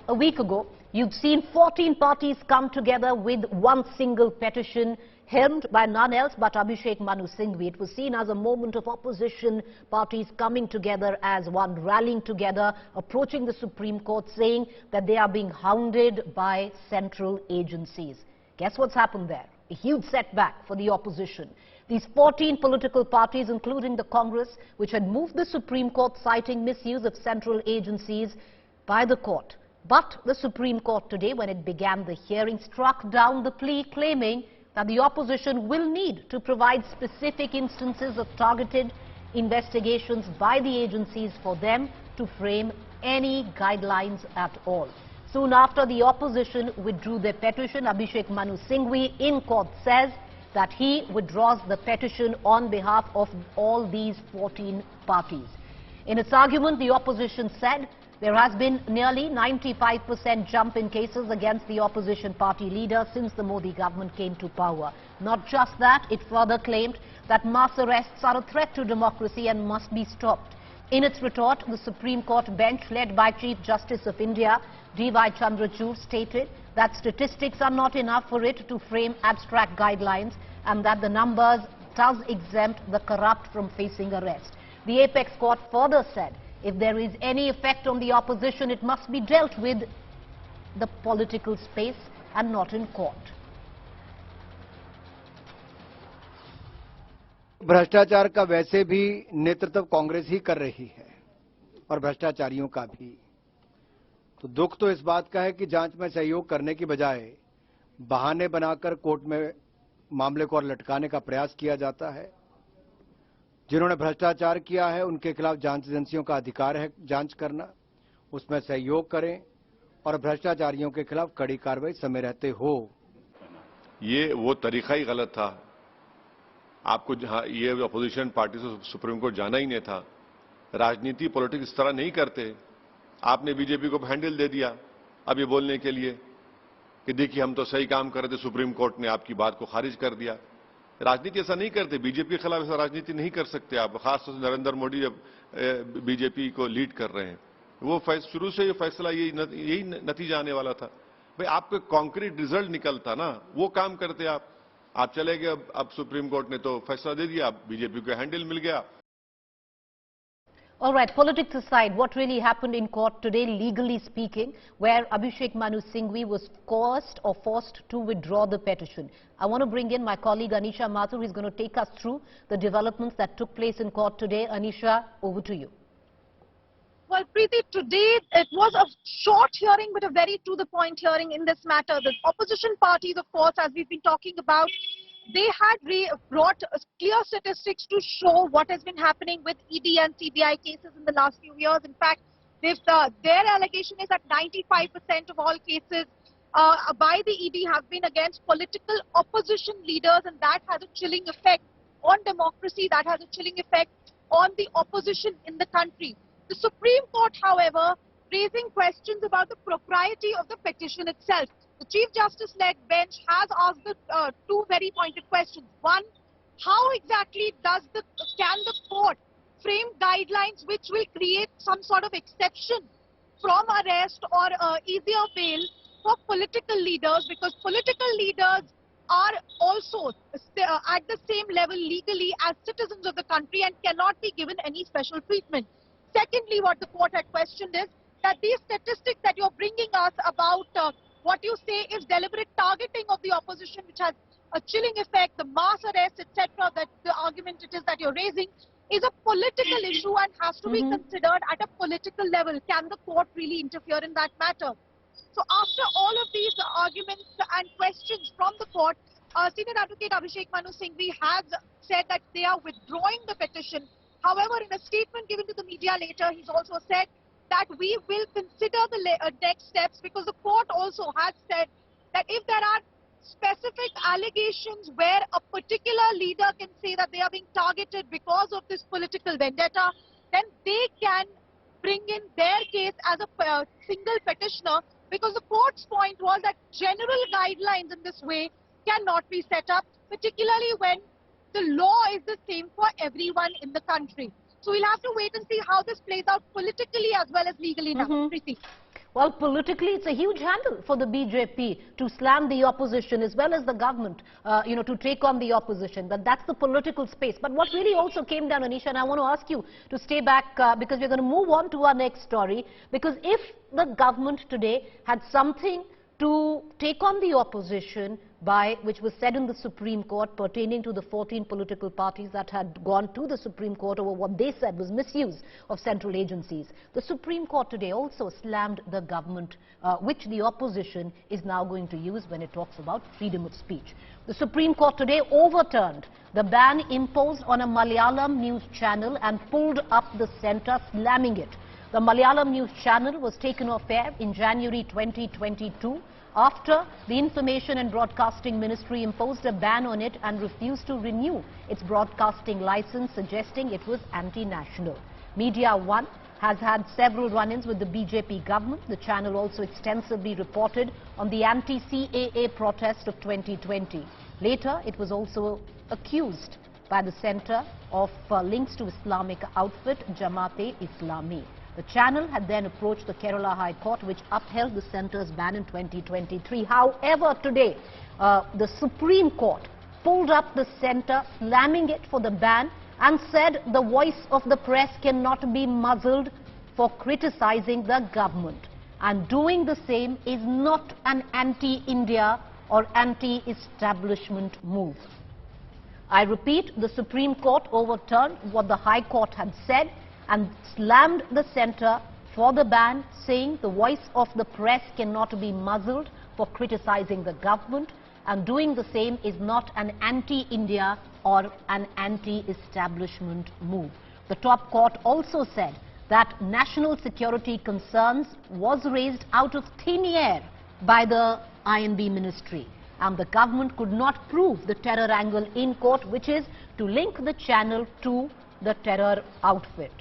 a week ago, you'd seen 14 parties come together with one single petition helmed by none else but Abhishek Manu Singhvi. It was seen as a moment of opposition parties coming together as one, rallying together, approaching the Supreme Court, saying that they are being hounded by central agencies. Guess what's happened there? A huge setback for the opposition. These 14 political parties, including the Congress, which had moved the Supreme Court citing misuse of central agencies by the court. But the Supreme Court today, when it began the hearing, struck down the plea, claiming that the opposition will need to provide specific instances of targeted investigations by the agencies for them to frame any guidelines at all. Soon after, the opposition withdrew their petition. Abhishek Manu Singhvi in court says that he withdraws the petition on behalf of all these 14 parties. In its argument, the opposition said there has been nearly 95% jump in cases against the opposition party leader since the Modi government came to power. Not just that, it further claimed that mass arrests are a threat to democracy and must be stopped. In its retort, the Supreme Court bench, led by Chief Justice of India, D.Y. Chandrachud, stated that statistics are not enough for it to frame abstract guidelines and that the numbers does exempt the corrupt from facing arrest. The Apex Court further said if there is any effect on the opposition, it must be dealt with the political space and not in court. भ्रष्टाचार का वैसे भी नेतृत्व कांग्रेस ही कर रही है और भ्रष्टाचारियों का भी। तो दुख तो इस बात का है कि जांच में सहयोग करने की बजाय बहाने बनाकर कोर्ट में मामले को और लटकाने का प्रयास किया जाता है। जिन्होंने भ्रष्टाचार किया है उनके खिलाफ जांच एजेंसियों का अधिकार है जांच करना, उसमें सहयोग करें और भ्रष्टाचारियों के खिलाफ कड़ी कार्रवाई समय रहते हो। ये वो तरीका ही गलत था। आपको जहां ये अपोजिशन पार्टी से सुप्रीम कोर्ट जाना ही नहीं था। राजनीति पॉलिटिक्स इस तरह नहीं करते। आपने बीजेपी को हैंडल दे दिया अब ये बोलने के लिए कि देखिए हम तो सही काम कर रहे थे, सुप्रीम कोर्ट ने आपकी बात को खारिज कर दिया। राजनीति ऐसा नहीं करते, बीजेपी के खिलाफ ऐसा राजनीति नहीं कर सकते आप। खासतौर से नरेंद्र मोदी जब बीजेपी को लीड कर रहे हैं, वो शुरू से ये फैसला यही नतीजा आने वाला था। भाई आपके कॉन्क्रीट रिजल्ट निकलता ना, वो काम करते आप चले गए। अब सुप्रीम कोर्ट ने तो फैसला दे दिया, बीजेपी को हैंडल मिल गया। All right, politics aside, what really happened in court today, legally speaking, where Abhishek Manu Singhvi was coerced or forced to withdraw the petition? I want to bring in my colleague Anisha Mathur, who is going to take us through the developments that took place in court today. Anisha, over to you. Well, Preeti, today it was a short hearing but a very to-the-point hearing in this matter. The opposition parties, of course, as we've been talking about, they had brought clear statistics to show what has been happening with ED and CBI cases in the last few years. In fact, their allegation is that 95% of all cases by the ED have been against political opposition leaders, and that has a chilling effect on democracy, that has a chilling effect on the opposition in the country. The Supreme Court, however, raising questions about the propriety of the petition itself. The Chief Justice-led bench has asked two very pointed questions. One, how exactly can the court frame guidelines which will create some sort of exception from arrest or easier bail for political leaders, because political leaders are also at the same level legally as citizens of the country and cannot be given any special treatment. Secondly, what the court had questioned is that these statistics that you're bringing us about what you say is deliberate targeting of the opposition, which has a chilling effect, the mass arrests, etc., that the argument it is that you're raising is a political issue and has to be considered at a political level. Can the court really interfere in that matter? So after all of these arguments and questions from the court, Senior Advocate Abhishek Manu Singhvi has said that they are withdrawing the petition. However, in a statement given to the media later, he's also said that we will consider the next steps, because the court also has said that if there are specific allegations where a particular leader can say that they are being targeted because of this political vendetta, then they can bring in their case as a single petitioner, because the court's point was that general guidelines in this way cannot be set up, particularly when the law is the same for everyone in the country. So we'll have to wait and see how this plays out politically as well as legally now. Preeti. Well, politically, it's a huge handle for the BJP to slam the opposition as well as the government, to take on the opposition. But that's the political space. But what really also came down, Anisha, and I want to ask you to stay back because we're going to move on to our next story. Because if the government today had something to take on the opposition which was said in the Supreme Court pertaining to the 14 political parties that had gone to the Supreme Court over what they said was misuse of central agencies. The Supreme Court today also slammed the government, which the opposition is now going to use when it talks about freedom of speech. The Supreme Court today overturned the ban imposed on a Malayalam news channel and pulled up the centre, slamming it. The Malayalam news channel was taken off air in January 2022 after the Information and Broadcasting Ministry imposed a ban on it and refused to renew its broadcasting license, suggesting it was anti-national. Media One has had several run-ins with the BJP government. The channel also extensively reported on the anti-CAA protest of 2020. Later, it was also accused by the centre of links to Islamic outfit Jamaat-e-Islami. The channel had then approached the Kerala High Court, which upheld the centre's ban in 2023. However, today, the Supreme Court pulled up the centre, slamming it for the ban, and said the voice of the press cannot be muzzled for criticising the government. And doing the same is not an anti-India or anti-establishment move. I repeat, the Supreme Court overturned what the High Court had said and slammed the centre for the ban, saying the voice of the press cannot be muzzled for criticising the government, and doing the same is not an anti-India or an anti-establishment move. The top court also said that national security concerns was raised out of thin air by the INB ministry, and the government could not prove the terror angle in court, which is to link the channel to the terror outfit.